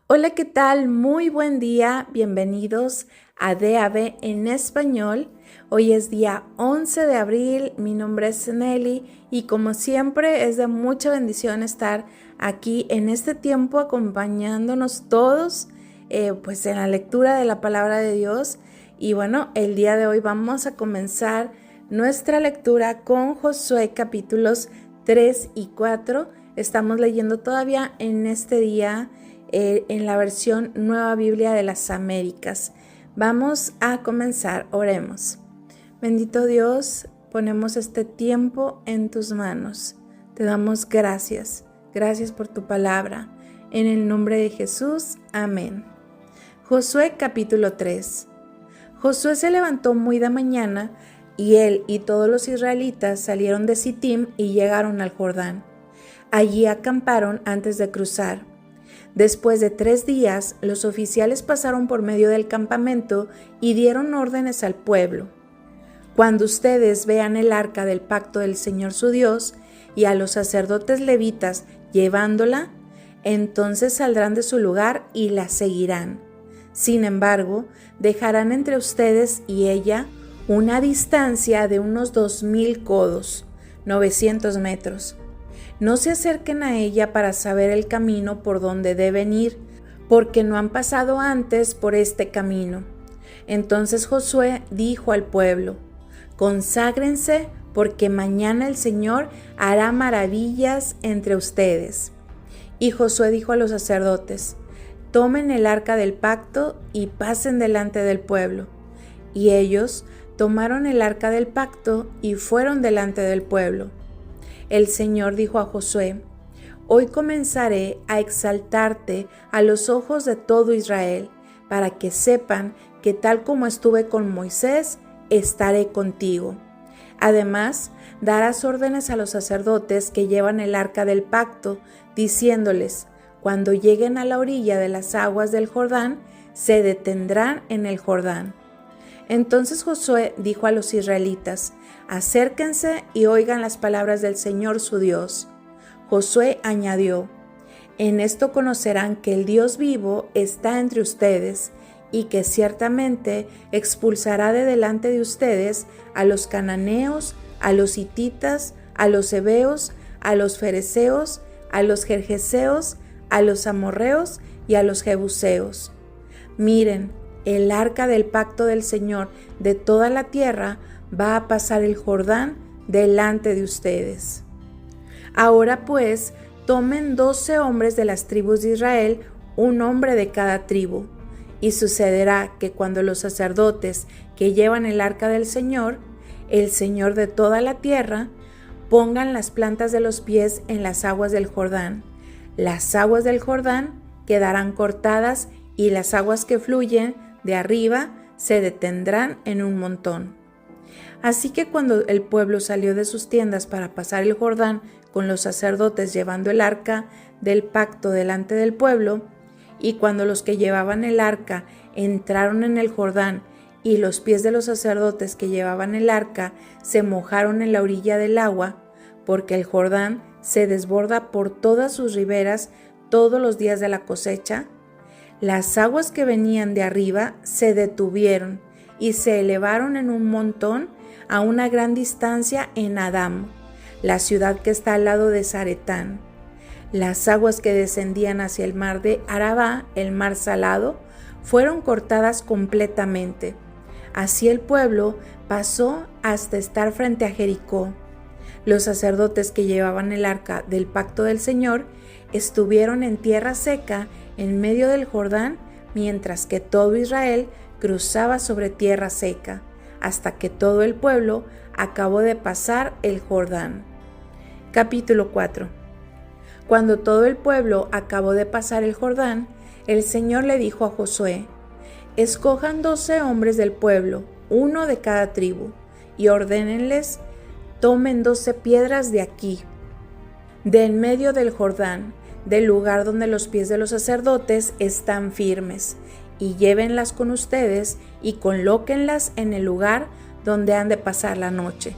Hola, ¿qué tal? Muy buen día. Bienvenidos a DAB en español. Hoy es día 11 de abril. Mi nombre es Nelly y como siempre es de mucha bendición estar aquí en este tiempo acompañándonos todos pues en la lectura de la palabra de Dios. Y bueno, el día de hoy vamos a comenzar nuestra lectura con Josué capítulos 3 y 4. Estamos leyendo todavía en este día en la versión Nueva Biblia de las Américas. Vamos a comenzar, oremos. Bendito Dios, ponemos este tiempo en tus manos. Te damos gracias, gracias por tu palabra. En el nombre de Jesús, amén. Josué capítulo 3. Josué se levantó muy de mañana y él y todos los israelitas salieron de Sittim y llegaron al Jordán. Allí acamparon antes de cruzar. Después de 3 días, los oficiales pasaron por medio del campamento y dieron órdenes al pueblo. Cuando ustedes vean el arca del pacto del Señor su Dios y a los sacerdotes levitas llevándola, entonces saldrán de su lugar y la seguirán. Sin embargo, dejarán entre ustedes y ella una distancia de unos 2000 codos, 900 metros. No se acerquen a ella para saber el camino por donde deben ir, porque no han pasado antes por este camino. Entonces Josué dijo al pueblo: conságrense, porque mañana el Señor hará maravillas entre ustedes. Y Josué dijo a los sacerdotes: tomen el arca del pacto y pasen delante del pueblo. Y ellos tomaron el arca del pacto y fueron delante del pueblo. El Señor dijo a Josué: hoy comenzaré a exaltarte a los ojos de todo Israel, para que sepan que tal como estuve con Moisés, estaré contigo. Además, darás órdenes a los sacerdotes que llevan el arca del pacto, diciéndoles: cuando lleguen a la orilla de las aguas del Jordán, se detendrán en el Jordán. Entonces Josué dijo a los israelitas: acérquense y oigan las palabras del Señor su Dios. Josué añadió: en esto conocerán que el Dios vivo está entre ustedes, y que ciertamente expulsará de delante de ustedes a los cananeos, a los hititas, a los heveos, a los fereceos, a los gergeseos, a los amorreos y a los jebuseos. Miren, el arca del pacto del Señor de toda la tierra va a pasar el Jordán delante de ustedes. Ahora pues, tomen 12 hombres de las tribus de Israel, un hombre de cada tribu. Y sucederá que cuando los sacerdotes que llevan el arca del Señor, el Señor de toda la tierra, pongan las plantas de los pies en las aguas del Jordán, las aguas del Jordán quedarán cortadas y las aguas que fluyen de arriba se detendrán en un montón. Así que cuando el pueblo salió de sus tiendas para pasar el Jordán con los sacerdotes llevando el arca del pacto delante del pueblo, y cuando los que llevaban el arca entraron en el Jordán y los pies de los sacerdotes que llevaban el arca se mojaron en la orilla del agua, porque el Jordán se desborda por todas sus riberas todos los días de la cosecha, las aguas que venían de arriba se detuvieron y se elevaron en un montón a una gran distancia en Adam, la ciudad que está al lado de Zaretán. Las aguas que descendían hacia el mar de Arabá, el mar salado, fueron cortadas completamente. Así el pueblo pasó hasta estar frente a Jericó. Los sacerdotes que llevaban el arca del pacto del Señor estuvieron en tierra seca en medio del Jordán, mientras que todo Israel cruzaba sobre tierra seca, hasta que todo el pueblo acabó de pasar el Jordán. Capítulo 4. Cuando todo el pueblo acabó de pasar el Jordán, el Señor le dijo a Josué: escojan 12 hombres del pueblo, uno de cada tribu, y ordénenles: tomen 12 piedras de aquí, de en medio del Jordán, del lugar donde los pies de los sacerdotes están firmes, y llévenlas con ustedes y colóquenlas en el lugar donde han de pasar la noche.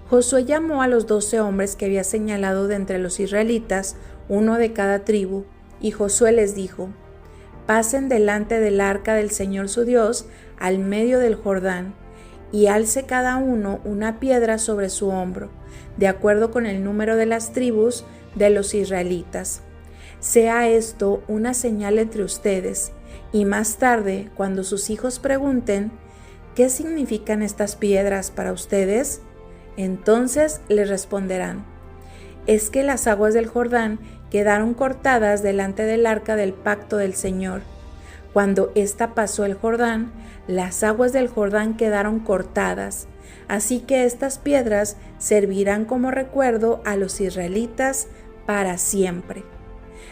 Josué llamó a los 12 hombres que había señalado de entre los israelitas, uno de cada tribu, y Josué les dijo: pasen delante del arca del Señor su Dios al medio del Jordán, y alce cada uno una piedra sobre su hombro, de acuerdo con el número de las tribus de los israelitas. Sea esto una señal entre ustedes, y más tarde, cuando sus hijos pregunten, ¿qué significan estas piedras para ustedes? Entonces les responderán, es que las aguas del Jordán quedaron cortadas delante del arca del pacto del Señor. Cuando ésta pasó el Jordán, las aguas del Jordán quedaron cortadas, así que estas piedras servirán como recuerdo a los israelitas para siempre.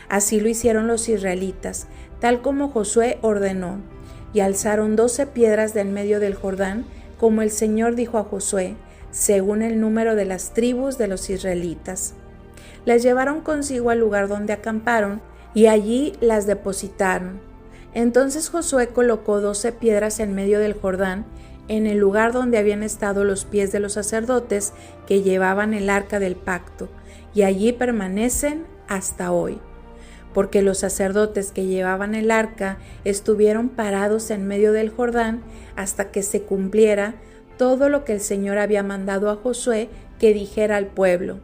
Así lo hicieron los israelitas, tal como Josué ordenó, y alzaron 12 piedras del medio del Jordán, como el Señor dijo a Josué, según el número de las tribus de los israelitas. Las llevaron consigo al lugar donde acamparon, y allí las depositaron. Entonces Josué colocó 12 piedras en medio del Jordán, en el lugar donde habían estado los pies de los sacerdotes que llevaban el arca del pacto, y allí permanecen hasta hoy. Porque los sacerdotes que llevaban el arca estuvieron parados en medio del Jordán hasta que se cumpliera todo lo que el Señor había mandado a Josué que dijera al pueblo,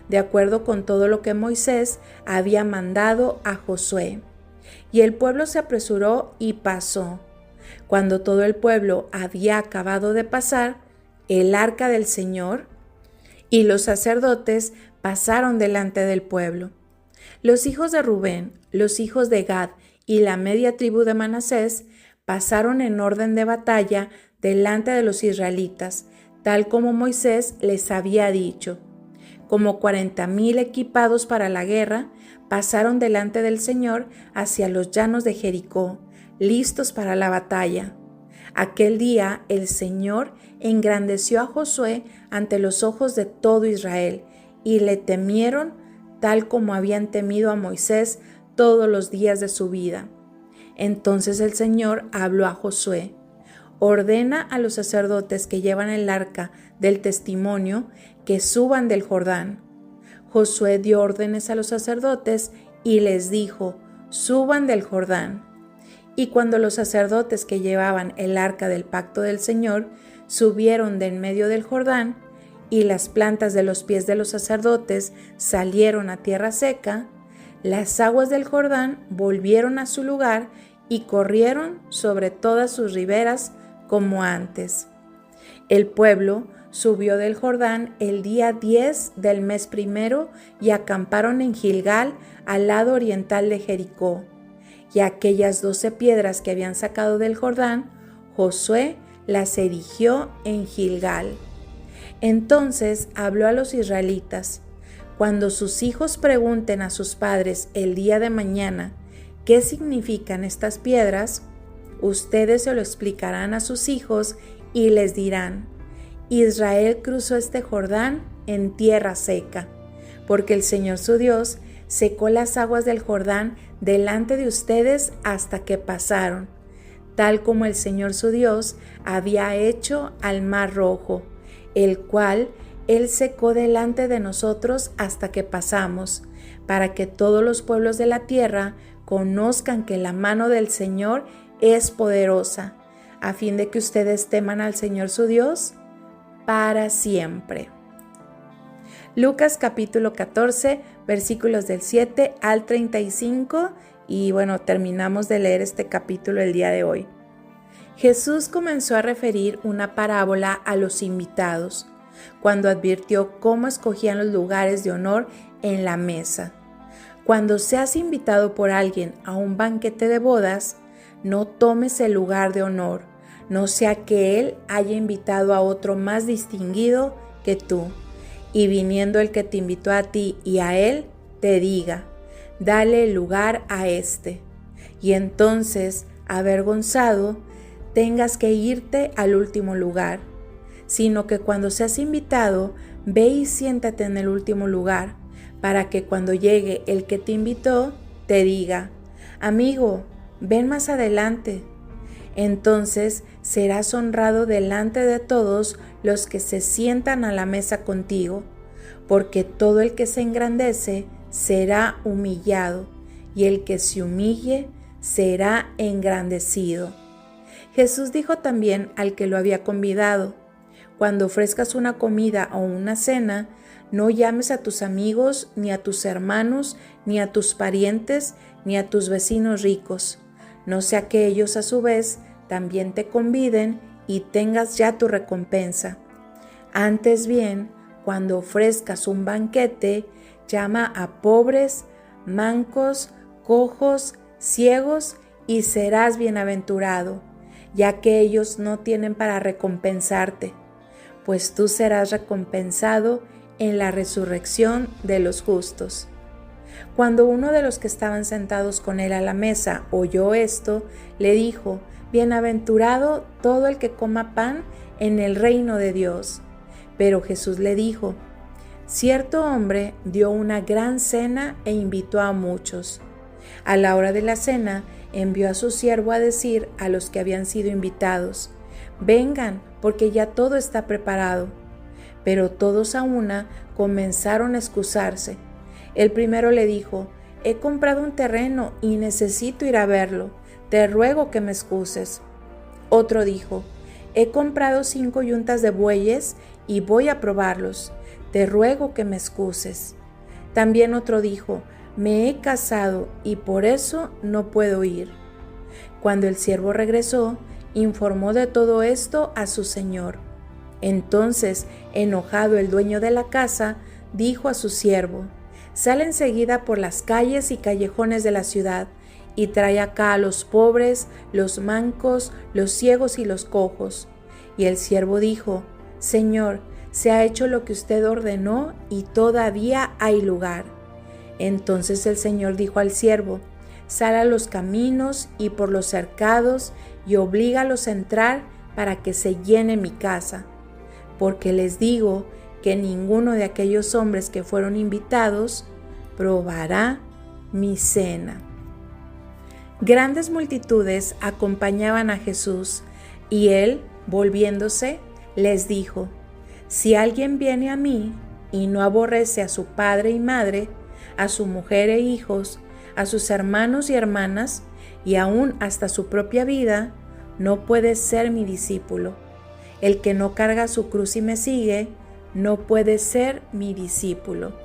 de acuerdo con todo lo que Moisés había mandado a Josué. Y el pueblo se apresuró y pasó. Cuando todo el pueblo había acabado de pasar, el arca del Señor y los sacerdotes pasaron delante del pueblo. Los hijos de Rubén, los hijos de Gad y la media tribu de Manasés pasaron en orden de batalla delante de los israelitas, tal como Moisés les había dicho. Como 40,000 equipados para la guerra, pasaron delante del Señor hacia los llanos de Jericó, listos para la batalla. Aquel día el Señor engrandeció a Josué ante los ojos de todo Israel, y le temieron tal como habían temido a Moisés todos los días de su vida. Entonces el Señor habló a Josué: ordena a los sacerdotes que llevan el arca del testimonio que suban del Jordán. Josué dio órdenes a los sacerdotes y les dijo: suban del Jordán. Y cuando los sacerdotes que llevaban el arca del pacto del Señor subieron de en medio del Jordán, y las plantas de los pies de los sacerdotes salieron a tierra seca, las aguas del Jordán volvieron a su lugar y corrieron sobre todas sus riberas como antes. El pueblo subió del Jordán el día 10 del mes primero y acamparon en Gilgal, al lado oriental de Jericó. Y aquellas 12 piedras que habían sacado del Jordán, Josué las erigió en Gilgal. Entonces habló a los israelitas: cuando sus hijos pregunten a sus padres el día de mañana qué significan estas piedras, ustedes se lo explicarán a sus hijos y les dirán: Israel cruzó este Jordán en tierra seca, porque el Señor su Dios secó las aguas del Jordán delante de ustedes hasta que pasaron, tal como el Señor su Dios había hecho al Mar Rojo, el cual Él secó delante de nosotros hasta que pasamos, para que todos los pueblos de la tierra conozcan que la mano del Señor es poderosa, a fin de que ustedes teman al Señor su Dios para siempre. Lucas capítulo 14, versículos del 7 al 35, y bueno, terminamos de leer este capítulo el día de hoy. Jesús comenzó a referir una parábola a los invitados, cuando advirtió cómo escogían los lugares de honor en la mesa. Cuando seas invitado por alguien a un banquete de bodas, no tomes el lugar de honor, no sea que él haya invitado a otro más distinguido que tú, y viniendo el que te invitó a ti y a él, te diga: dale el lugar a este. Y entonces, avergonzado, tengas que irte al último lugar, sino que cuando seas invitado, ve y siéntate en el último lugar, para que cuando llegue el que te invitó, te diga: amigo, ven más adelante. Entonces serás honrado delante de todos los que se sientan a la mesa contigo, porque todo el que se engrandece será humillado, y el que se humille será engrandecido. Jesús dijo también al que lo había convidado: cuando ofrezcas una comida o una cena, no llames a tus amigos, ni a tus hermanos, ni a tus parientes, ni a tus vecinos ricos, no sea que ellos a su vez también te conviden y tengas ya tu recompensa. Antes bien, cuando ofrezcas un banquete, llama a pobres, mancos, cojos, ciegos, y serás bienaventurado, ya que ellos no tienen para recompensarte, pues tú serás recompensado en la resurrección de los justos. Cuando uno de los que estaban sentados con él a la mesa oyó esto, le dijo: Bienaventurado todo el que coma pan en el reino de Dios. Pero Jesús le dijo: Cierto hombre dio una gran cena e invitó a muchos. A la hora de la cena, envió a su siervo a decir a los que habían sido invitados: Vengan, porque ya todo está preparado. Pero todos a una comenzaron a excusarse. El primero le dijo: He comprado un terreno y necesito ir a verlo. Te ruego que me excuses. Otro dijo: He comprado 5 yuntas de bueyes y voy a probarlos. Te ruego que me excuses. También otro dijo: Me he casado y por eso no puedo ir. Cuando el siervo regresó, informó de todo esto a su señor. Entonces, enojado el dueño de la casa, dijo a su siervo: Sal enseguida por las calles y callejones de la ciudad y trae acá a los pobres, los mancos, los ciegos y los cojos. Y el siervo dijo: Señor, se ha hecho lo que usted ordenó y todavía hay lugar. Entonces el Señor dijo al siervo: Sal a los caminos y por los cercados y oblígalos a entrar para que se llene mi casa. Porque les digo que ninguno de aquellos hombres que fueron invitados probará mi cena. Grandes multitudes acompañaban a Jesús, y él, volviéndose, les dijo: Si alguien viene a mí y no aborrece a su padre y madre, a su mujer e hijos, a sus hermanos y hermanas, y aún hasta su propia vida, no puede ser mi discípulo. El que no carga su cruz y me sigue, no puede ser mi discípulo.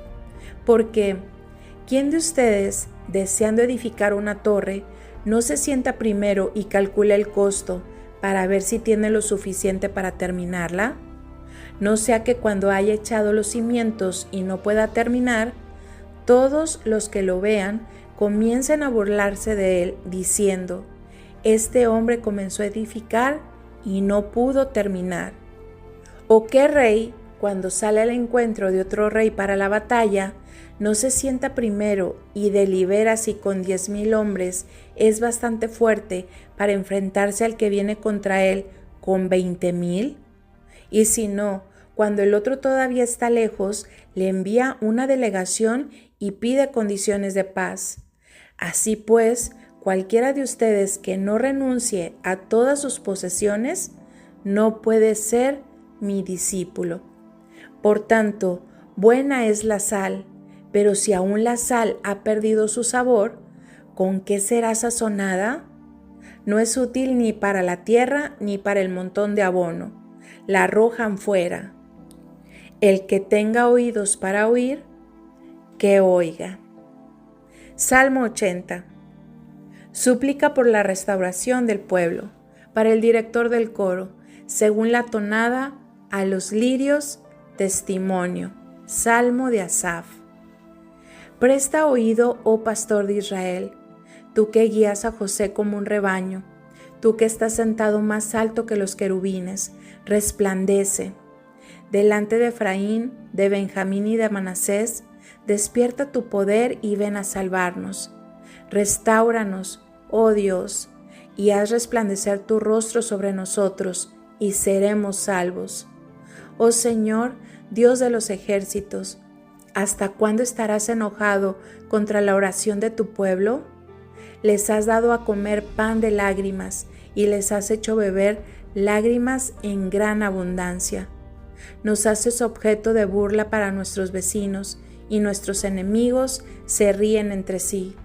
Porque, ¿quién de ustedes, deseando edificar una torre, no se sienta primero y calcula el costo para ver si tiene lo suficiente para terminarla? No sea que cuando haya echado los cimientos y no pueda terminar, todos los que lo vean comiencen a burlarse de él, diciendo: Este hombre comenzó a edificar y no pudo terminar. ¿O qué rey, cuando sale al encuentro de otro rey para la batalla, no se sienta primero y delibera si con 10,000 hombres es bastante fuerte para enfrentarse al que viene contra él con 20,000? Y si no, cuando el otro todavía está lejos, le envía una delegación y pide condiciones de paz. Así pues, cualquiera de ustedes que no renuncie a todas sus posesiones, no puede ser mi discípulo. Por tanto, buena es la sal, pero si aún la sal ha perdido su sabor, ¿con qué será sazonada? No es útil ni para la tierra ni para el montón de abono. La arrojan fuera. El que tenga oídos para oír, que oiga. Salmo 80. Súplica por la restauración del pueblo. Para el director del coro, según la tonada, a los lirios, testimonio. Salmo de Asaf. Presta oído, oh pastor de Israel, tú que guías a José como un rebaño, tú que estás sentado más alto que los querubines, resplandece. Delante de Efraín, de Benjamín y de Manasés, despierta tu poder y ven a salvarnos. Restáuranos, oh Dios, y haz resplandecer tu rostro sobre nosotros, y seremos salvos. Oh Señor, Dios de los ejércitos, ¿hasta cuándo estarás enojado contra la oración de tu pueblo? Les has dado a comer pan de lágrimas, y les has hecho beber lágrimas en gran abundancia. Nos haces objeto de burla para nuestros vecinos, y nuestros enemigos se ríen entre sí.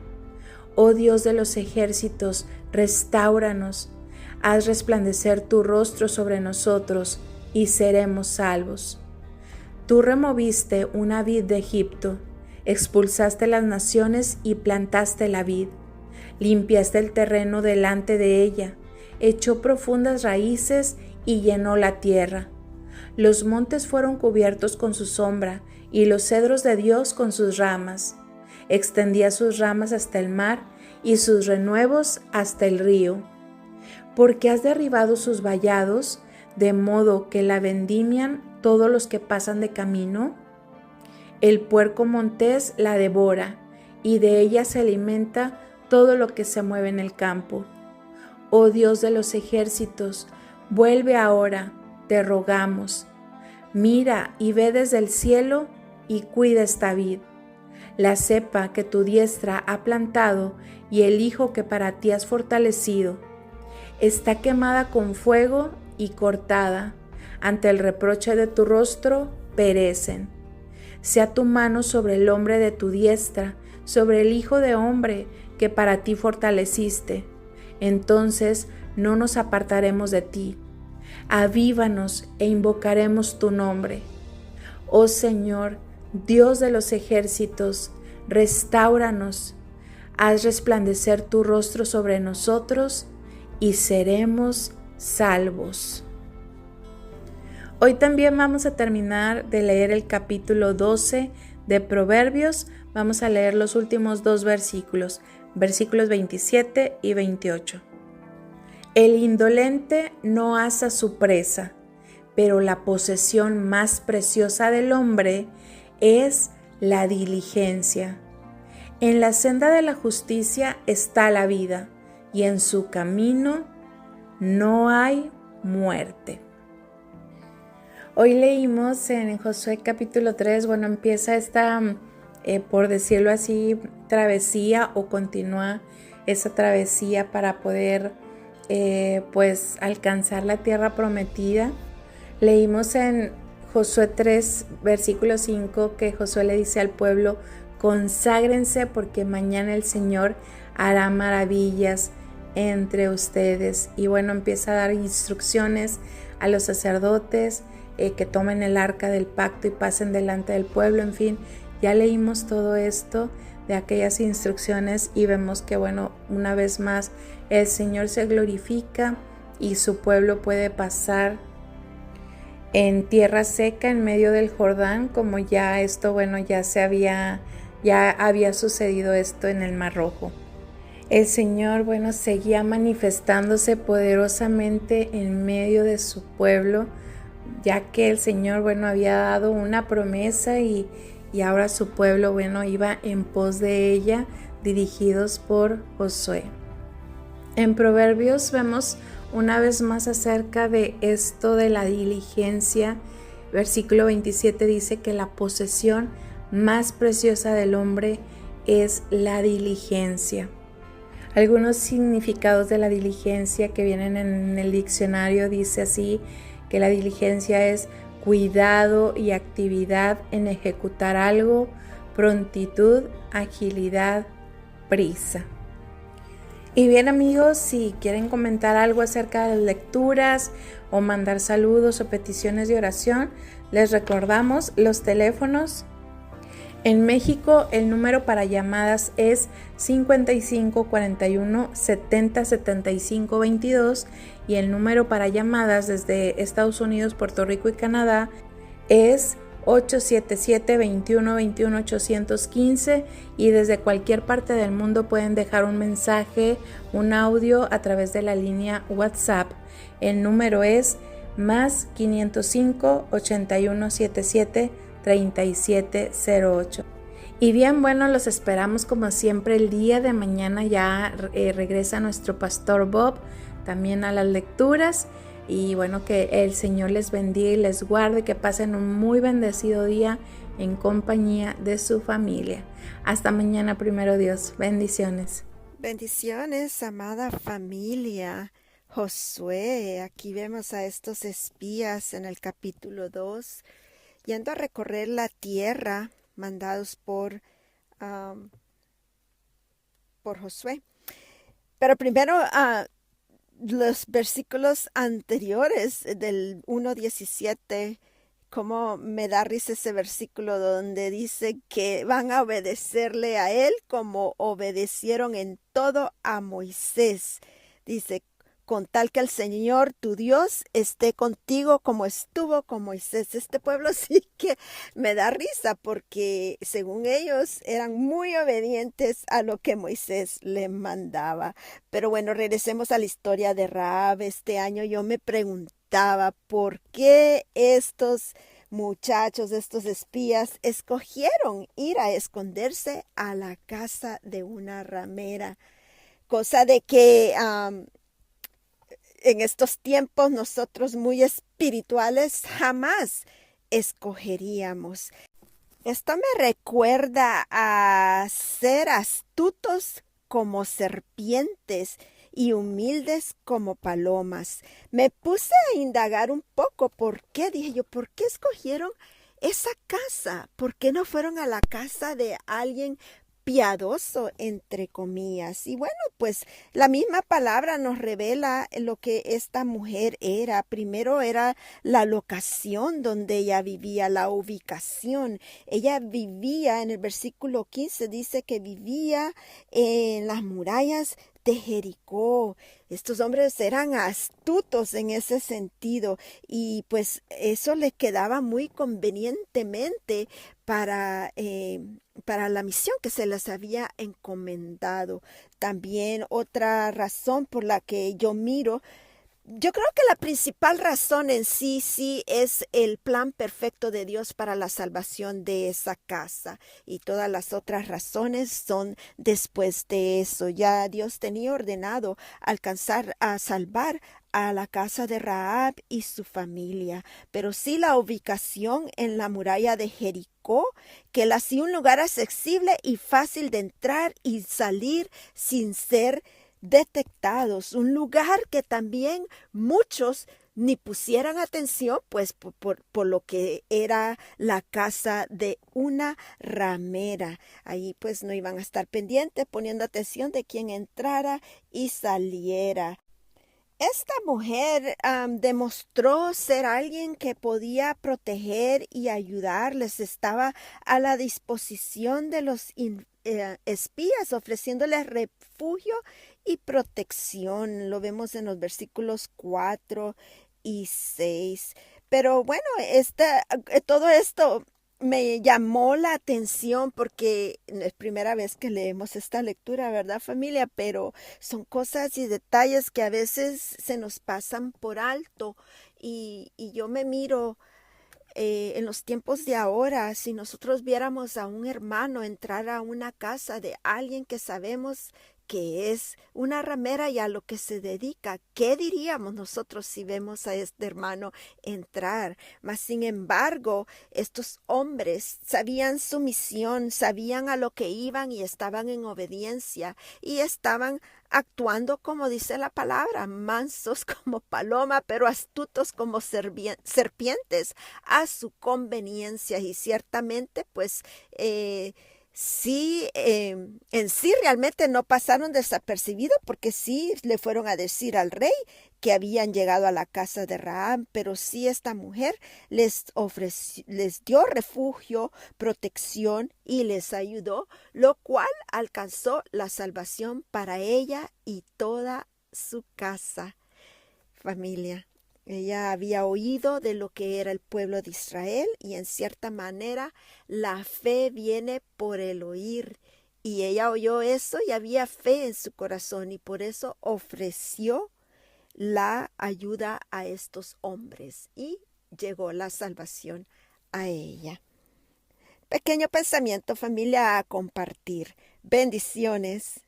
Oh Dios de los ejércitos, restáuranos. Haz resplandecer tu rostro sobre nosotros y seremos salvos. Tú removiste una vid de Egipto, expulsaste las naciones y plantaste la vid. Limpiaste el terreno delante de ella, echó profundas raíces y llenó la tierra. Los montes fueron cubiertos con su sombra y los cedros de Dios con sus ramas. Extendía sus ramas hasta el mar y sus renuevos hasta el río. Porque has derribado sus vallados, de modo que la vendimian todos los que pasan de camino. El puerco montés la devora, y de ella se alimenta todo lo que se mueve en el campo. Oh Dios de los ejércitos, vuelve ahora, te rogamos. Mira y ve desde el cielo y cuida esta vid. La cepa que tu diestra ha plantado y el hijo que para ti has fortalecido. Está quemada con fuego y cortada. Ante el reproche de tu rostro perecen. Sea tu mano sobre el hombre de tu diestra, sobre el hijo de hombre que para ti fortaleciste. Entonces no nos apartaremos de ti. Avívanos e invocaremos tu nombre. Oh Señor, Dios de los ejércitos, restáuranos. Haz resplandecer tu rostro sobre nosotros y seremos salvos. Hoy también vamos a terminar de leer el capítulo 12 de Proverbios. Vamos a leer los últimos 2 versículos, versículos 27 y 28. El indolente no asa su presa, pero la posesión más preciosa del hombre es la diligencia. En la senda de la justicia está la vida, y en su camino no hay muerte. Hoy leímos en Josué capítulo 3, empieza esta, por decirlo así, travesía o continúa esa travesía para poder alcanzar la tierra prometida. Leímos en Josué 3, versículo 5, que Josué le dice al pueblo: conságrense porque mañana el Señor hará maravillas entre ustedes. Y empieza a dar instrucciones a los sacerdotes que tomen el arca del pacto y pasen delante del pueblo. En fin, ya leímos todo esto de aquellas instrucciones y vemos que una vez más el Señor se glorifica y su pueblo puede pasar en tierra seca en medio del Jordán, como ya esto ya había sucedido esto en el Mar Rojo. El Señor seguía manifestándose poderosamente en medio de su pueblo, ya que el Señor había dado una promesa y ahora su pueblo iba en pos de ella, dirigidos por Josué. En Proverbios vemos una vez más acerca de esto de la diligencia. Versículo 27 dice que la posesión más preciosa del hombre es la diligencia. Algunos significados de la diligencia que vienen en el diccionario dice así, que la diligencia es cuidado y actividad en ejecutar algo, prontitud, agilidad, prisa. Y bien amigos, si quieren comentar algo acerca de las lecturas o mandar saludos o peticiones de oración, les recordamos los teléfonos. En México el número para llamadas es 55 41 70 75 22 y el número para llamadas desde Estados Unidos, Puerto Rico y Canadá es 877 21 21 815 y desde cualquier parte del mundo pueden dejar un mensaje, un audio a través de la línea WhatsApp. El número es más 505 81 77 3708. Y bien, los esperamos como siempre el día de mañana. Ya regresa nuestro pastor Bob también a las lecturas. Y que el Señor les bendiga y les guarde, que pasen un muy bendecido día en compañía de su familia. Hasta mañana, primero Dios. Bendiciones. Bendiciones, amada familia. Josué, aquí vemos a estos espías en el capítulo 2, yendo a recorrer la tierra, mandados por por Josué. Pero primero, los versículos anteriores del 1:17, cómo me da risa ese versículo donde dice que van a obedecerle a él como obedecieron en todo a Moisés. Dice, con tal que el Señor tu Dios esté contigo como estuvo con Moisés. Este pueblo sí que me da risa porque según ellos eran muy obedientes a lo que Moisés le mandaba. Pero bueno, regresemos a la historia de Rahab. Este año yo me preguntaba por qué estos muchachos, estos espías, escogieron ir a esconderse a la casa de una ramera. Cosa de que en estos tiempos nosotros muy espirituales jamás escogeríamos. Esto me recuerda a ser astutos como serpientes y humildes como palomas. Me puse a indagar un poco por qué, dije yo, ¿por qué escogieron esa casa? ¿Por qué no fueron a la casa de alguien piadoso, entre comillas? Y bueno, pues la misma palabra nos revela lo que esta mujer era. Primero era la locación donde ella vivía, la ubicación. Ella vivía, en el versículo 15 dice que vivía en las murallas de Jericó. Estos hombres eran astutos en ese sentido y pues eso les quedaba muy convenientemente para la misión que se les había encomendado. También otra razón por la que yo creo que la principal razón en sí es el plan perfecto de Dios para la salvación de esa casa. Y todas las otras razones son después de eso. Ya Dios tenía ordenado alcanzar a salvar a la casa de Rahab y su familia. Pero sí la ubicación en la muralla de Jericó, que la hacía un lugar accesible y fácil de entrar y salir sin ser detectados, un lugar que también muchos ni pusieran atención, pues por lo que era la casa de una ramera. Ahí pues no iban a estar pendientes, poniendo atención de quién entrara y saliera. Esta mujer demostró ser alguien que podía proteger y ayudarles. Estaba a la disposición de los espías, ofreciéndoles refugio y protección. Lo vemos en los versículos 4 y 6. Pero bueno, todo esto me llamó la atención porque es primera vez que leemos esta lectura, ¿verdad, familia? Pero son cosas y detalles que a veces se nos pasan por alto y yo me miro en los tiempos de ahora, si nosotros viéramos a un hermano entrar a una casa de alguien que sabemos que es una ramera y a lo que se dedica, ¿qué diríamos nosotros si vemos a este hermano entrar? Mas sin embargo, estos hombres sabían su misión, sabían a lo que iban y estaban en obediencia y estaban actuando como dice la palabra, mansos como paloma, pero astutos como serpientes a su conveniencia. Y ciertamente, pues, sí, en sí realmente no pasaron desapercibidos porque sí le fueron a decir al rey que habían llegado a la casa de Rahab, pero sí esta mujer les dio refugio, protección y les ayudó, lo cual alcanzó la salvación para ella y toda su casa. Familia. Ella había oído de lo que era el pueblo de Israel y en cierta manera la fe viene por el oír. Y ella oyó eso y había fe en su corazón y por eso ofreció la ayuda a estos hombres y llegó la salvación a ella. Pequeño pensamiento, familia, a compartir. Bendiciones.